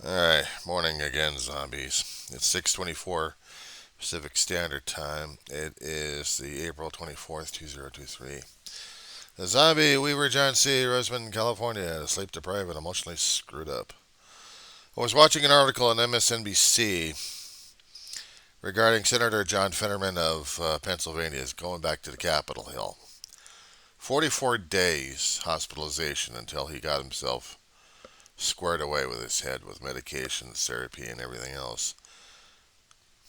Alright, morning again, zombies. It's 6:24 Pacific Standard Time. It is the April 24th, 2023. The zombie Weaver John C. Roseman, California, sleep deprived and emotionally screwed up. I was watching an article on MSNBC regarding Senator John Fetterman of Pennsylvania is going back to the Capitol Hill. 44 days hospitalization until he got himself squared away with his head with medications, therapy, and everything else.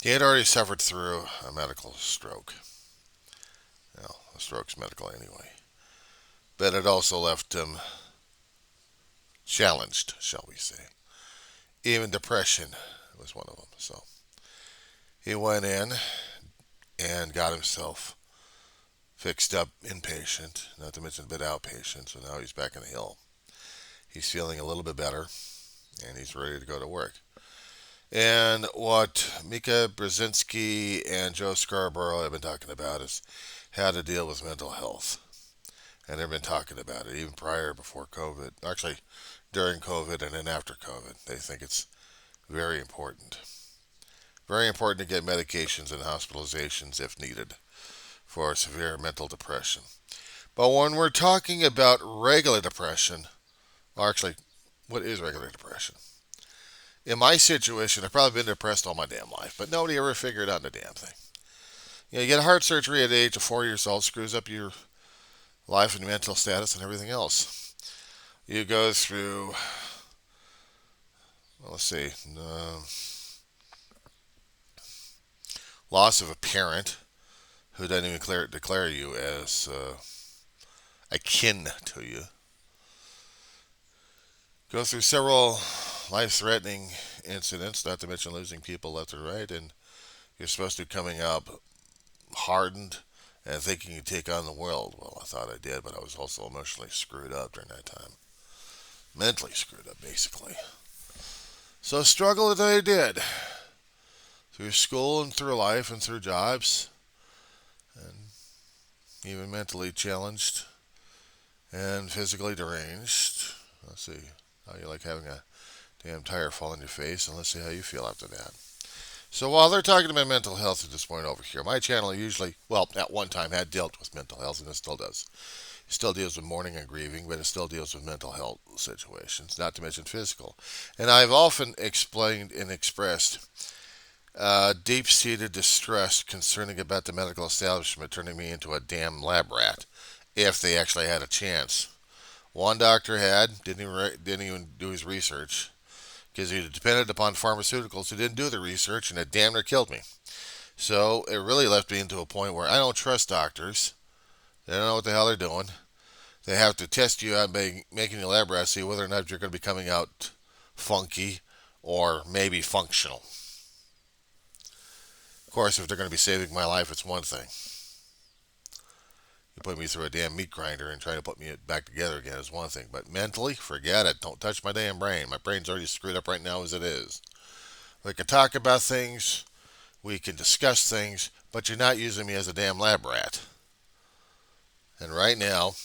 He had already suffered through a medical stroke. Well, a stroke's medical anyway. But it also left him challenged, shall we say. Even depression was one of them. So he went in and got himself fixed up inpatient, not to mention a bit outpatient. So now he's back in the hill. He's feeling a little bit better and he's ready to go to work. And what Mika Brzezinski and Joe Scarborough have been talking about is how to deal with mental health. And they've been talking about it even prior, before COVID. Actually, during COVID and then after COVID. They think it's very important. Very important to get medications and hospitalizations if needed for severe mental depression. But when we're talking about regular depression, or actually, what is regular depression? In my situation, I've probably been depressed all my damn life, but nobody ever figured out the damn thing. You get heart surgery at the age of 4 years old, screws up your life and mental status and everything else. You go through, well, let's see, loss of a parent who doesn't even declare you as akin to you. Go through several life-threatening incidents, not to mention losing people left and right, and you're supposed to be coming up hardened and thinking you take on the world. Well, I thought I did, but I was also emotionally screwed up during that time. Mentally screwed up, basically. So struggle that I did through school and through life and through jobs, and even mentally challenged and physically deranged. Let's see how you like having a damn tire fall on your face, and let's see how you feel after that. So while they're talking about mental health at this point over here, my channel usually, well, at one time had dealt with mental health, and it still does. It still deals with mourning and grieving, but it still deals with mental health situations, not to mention physical. And I've often explained and expressed deep-seated distress concerning about the medical establishment turning me into a damn lab rat, if they actually had a chance. One doctor didn't even do his research because he depended upon pharmaceuticals who didn't do the research, and it damn near killed me. So it really left me into a point where I don't trust doctors. They don't know what the hell they're doing. They have to test you out by making you lab rat, see whether or not you're going to be coming out funky or maybe functional. Of course, if they're going to be saving my life, it's one thing. You put me through a damn meat grinder and try to put me back together again is one thing. But mentally, forget it. Don't touch my damn brain. My brain's already screwed up right now as it is. We can talk about things, we can discuss things, but you're not using me as a damn lab rat. And right now,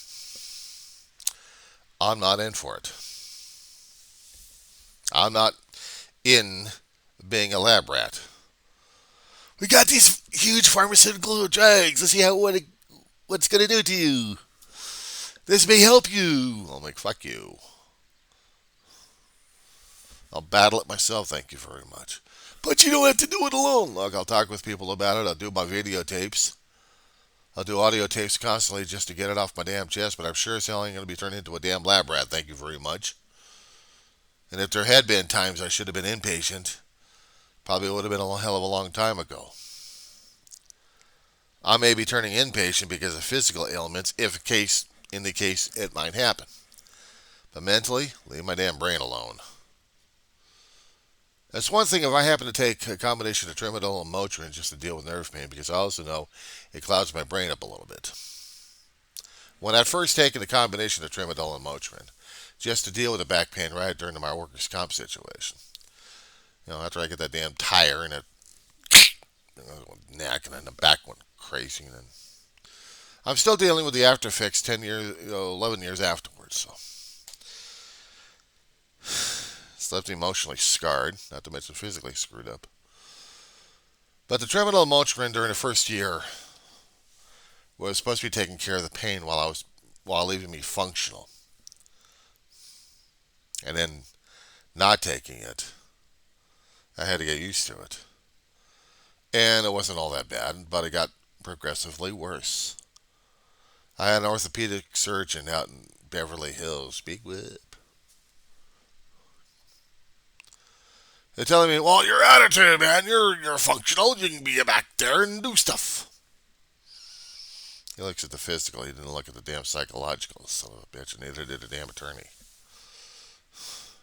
I'm not in for it. I'm not in being a lab rat. We got these huge pharmaceutical drugs. Let's see what's going to do to you. This may help you. I'm like, fuck you. I'll battle it myself, thank you very much. But you don't have to do it alone. Look, I'll talk with people about it. I'll do my videotapes. I'll do audio tapes constantly just to get it off my damn chest, but I'm sure as hell ain't going to be turned into a damn lab rat, thank you very much. And if there had been times I should have been inpatient, probably would have been a hell of a long time ago. I may be turning inpatient because of physical ailments, in the case it might happen. But mentally, leave my damn brain alone. That's one thing if I happen to take a combination of tramadol and Motrin just to deal with nerve pain, because I also know it clouds my brain up a little bit. When I'd first taken the combination of tramadol and Motrin, just to deal with the back pain right during my workers' comp situation, after I get that damn tire and it neck and then the back went crazy, and then I'm still dealing with the after effects 10 years, 11 years afterwards. So left me emotionally scarred, not to mention physically screwed up. But the terminal Motrin during the first year was supposed to be taking care of the pain while leaving me functional. And then not taking it, I had to get used to it. And it wasn't all that bad, but it got progressively worse. I had an orthopedic surgeon out in Beverly Hills, big whip. They're telling me, well, your attitude, man, you're functional. You can be back there and do stuff. He looks at the physical. He didn't look at the damn psychological. Son of a bitch, and neither did a damn attorney.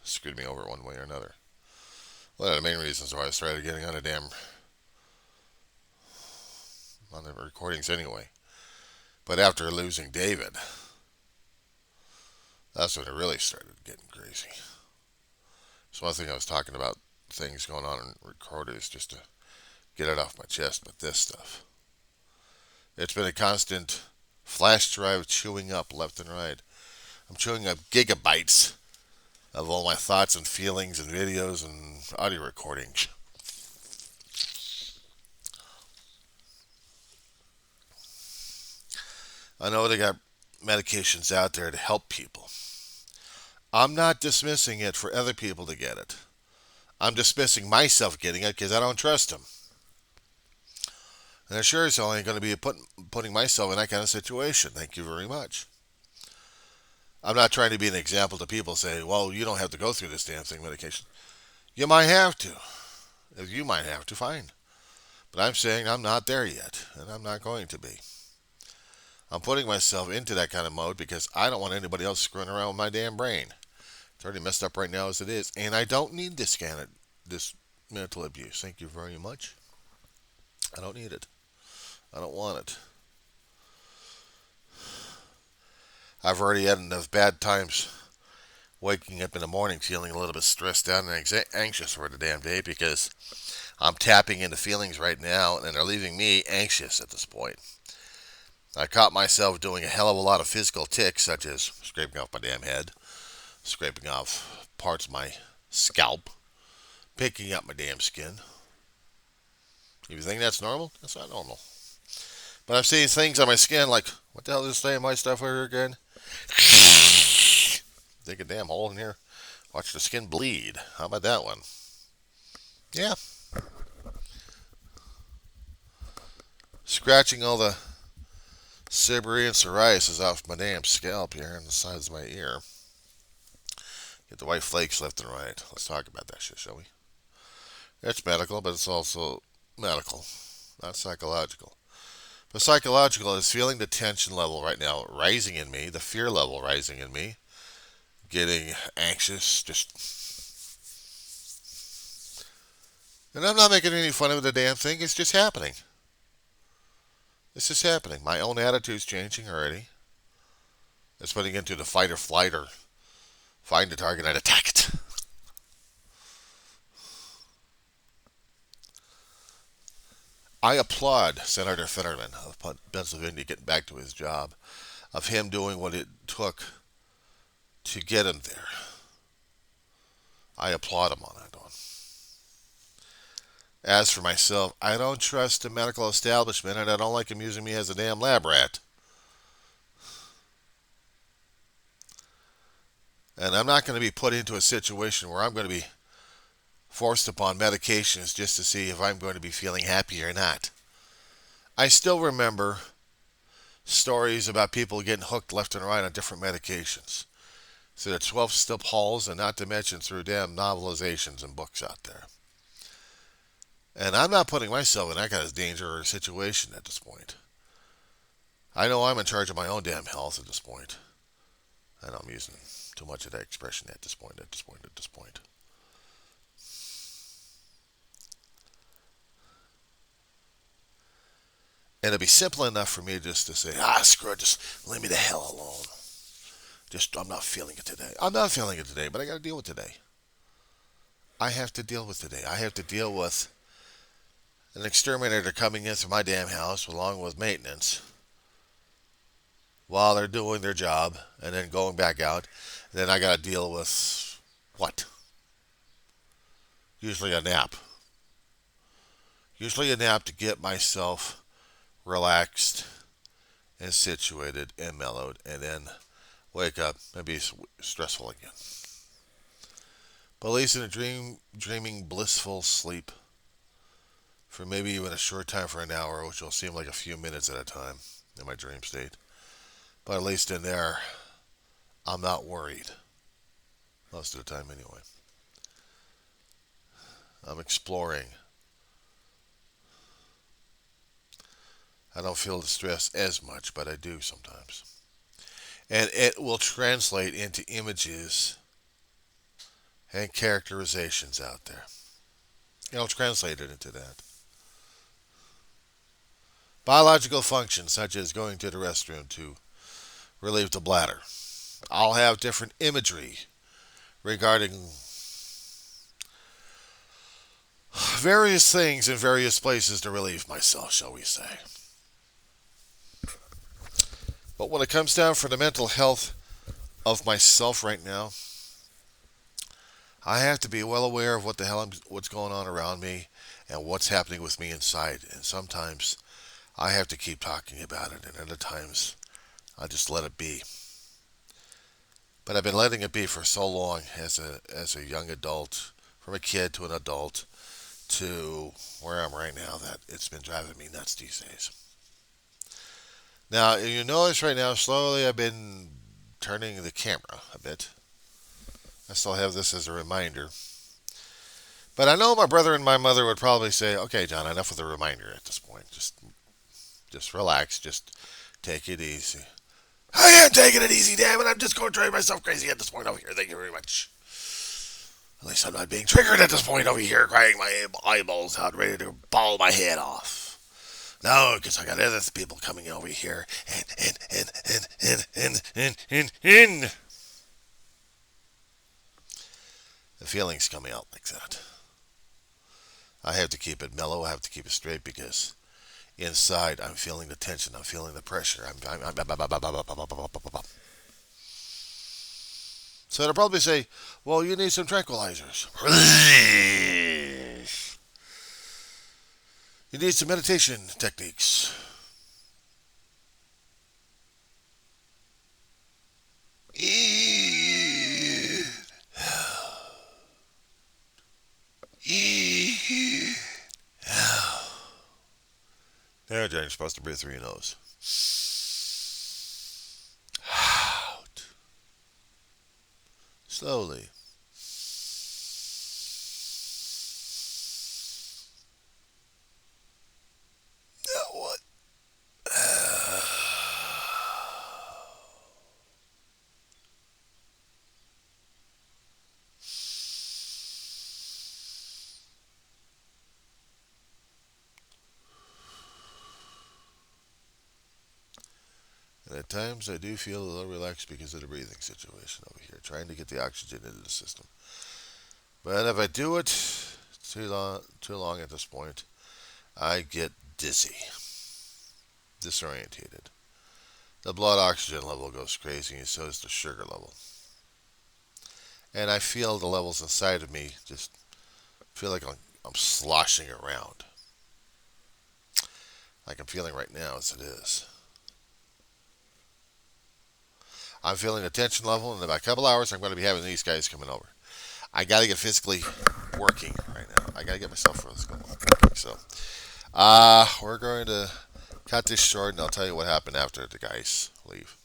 Screwed me over one way or another. One of the main reasons why I started getting on the recordings anyway. But after losing David, that's when it really started getting crazy. So one thing I was talking about things going on in recorders just to get it off my chest, but this stuff. It's been a constant flash drive chewing up left and right. I'm chewing up gigabytes of all my thoughts and feelings and videos and audio recordings. I know they got medications out there to help people. I'm not dismissing it for other people to get it. I'm dismissing myself getting it because I don't trust them. And I sure as hell ain't going to be putting myself in that kind of situation. Thank you very much. I'm not trying to be an example to people saying, well, you don't have to go through this damn thing, medication. You might have to. If you might have to, fine. But I'm saying I'm not there yet, and I'm not going to be. I'm putting myself into that kind of mode because I don't want anybody else screwing around with my damn brain. It's already messed up right now as it is, and I don't need this mental abuse. Thank you very much. I don't need it. I don't want it. I've already had enough bad times waking up in the morning feeling a little bit stressed out and anxious for the damn day because I'm tapping into feelings right now and they're leaving me anxious at this point. I caught myself doing a hell of a lot of physical tics, such as scraping off my damn head, scraping off parts of my scalp, picking up my damn skin. If you think that's normal, that's not normal. But I'm seeing things on my skin like, what the hell is this saying my stuff over again? Dig a damn hole in here. Watch the skin bleed. How about that one? Yeah. Scratching all the seborrhea and psoriasis off my damn scalp here on the sides of my ear. Get the white flakes left and right. Let's talk about that shit, shall we? It's medical, but it's also medical, not psychological. But psychological is feeling the tension level right now rising in me, the fear level rising in me, getting anxious, And I'm not making any fun of the damn thing, it's just happening. It's just happening. My own attitude's changing already. It's putting into the fight or flight or find the target and attack it. I applaud Senator Fetterman of Pennsylvania getting back to his job, of him doing what it took to get him there. I applaud him on that one. As for myself, I don't trust the medical establishment, and I don't like him using me as a damn lab rat. And I'm not going to be put into a situation where I'm going to be forced upon medications just to see if I'm going to be feeling happy or not. I still remember stories about people getting hooked left and right on different medications. So the 12-step halls, and not to mention through damn novelizations and books out there. And I'm not putting myself in that kind of danger or situation at this point. I know I'm in charge of my own damn health at this point. I know I'm using too much of that expression at this point. And it'd be simple enough for me just to say, screw it, just leave me the hell alone. I'm not feeling it today. I'm not feeling it today, but I got to deal with today. I have to deal with today. I have to deal with an exterminator coming in through my damn house along with maintenance while they're doing their job and then going back out. And then I got to deal with what? Usually a nap. Usually a nap to get myself relaxed and situated and mellowed, and then wake up and be stressful again. But at least in a dreaming blissful sleep for maybe even a short time for an hour, which will seem like a few minutes at a time in my dream state. But at least in there, I'm not worried most of the time anyway. I'm exploring. I don't feel the stress as much, but I do sometimes. And it will translate into images and characterizations out there. It'll translate it into that. Biological functions such as going to the restroom to relieve the bladder. I'll have different imagery regarding various things in various places to relieve myself, shall we say. But when it comes down for the mental health of myself right now, I have to be well aware of what's going on around me and what's happening with me inside. And sometimes I have to keep talking about it, and other times I just let it be. But I've been letting it be for so long as a young adult, from a kid to an adult, to where I'm right now that it's been driving me nuts these days. Now, you notice right now, slowly I've been turning the camera a bit. I still have this as a reminder. But I know my brother and my mother would probably say, okay, John, enough with the reminder at this point. Just relax. Just take it easy. I am taking it easy, damn it. I'm just going to drive myself crazy at this point over here. Thank you very much. At least I'm not being triggered at this point over here, crying my eyeballs out, ready to bawl my head off. No, because I got other people coming over here and the feelings coming out like that. I have to keep it mellow. I have to keep it straight because inside I'm feeling the tension. I'm feeling the pressure. So they'll probably say, well, you need some tranquilizers. You need some meditation techniques. There, John, you're supposed to breathe through your nose. Out. Slowly. Now what? And at times I do feel a little relaxed because of the breathing situation over here, trying to get the oxygen into the system. But if I do it too long at this point, I get dizzy, disorientated. The blood oxygen level goes crazy, and so does the sugar level. And I feel the levels inside of me just feel like I'm sloshing around, like I'm feeling right now as it is. I'm feeling the tension level, and in about a couple hours, I'm going to be having these guys coming over. I got to get physically working right now. I got to get myself physically working. So, we're going to cut this short, and I'll tell you what happened after the guys leave.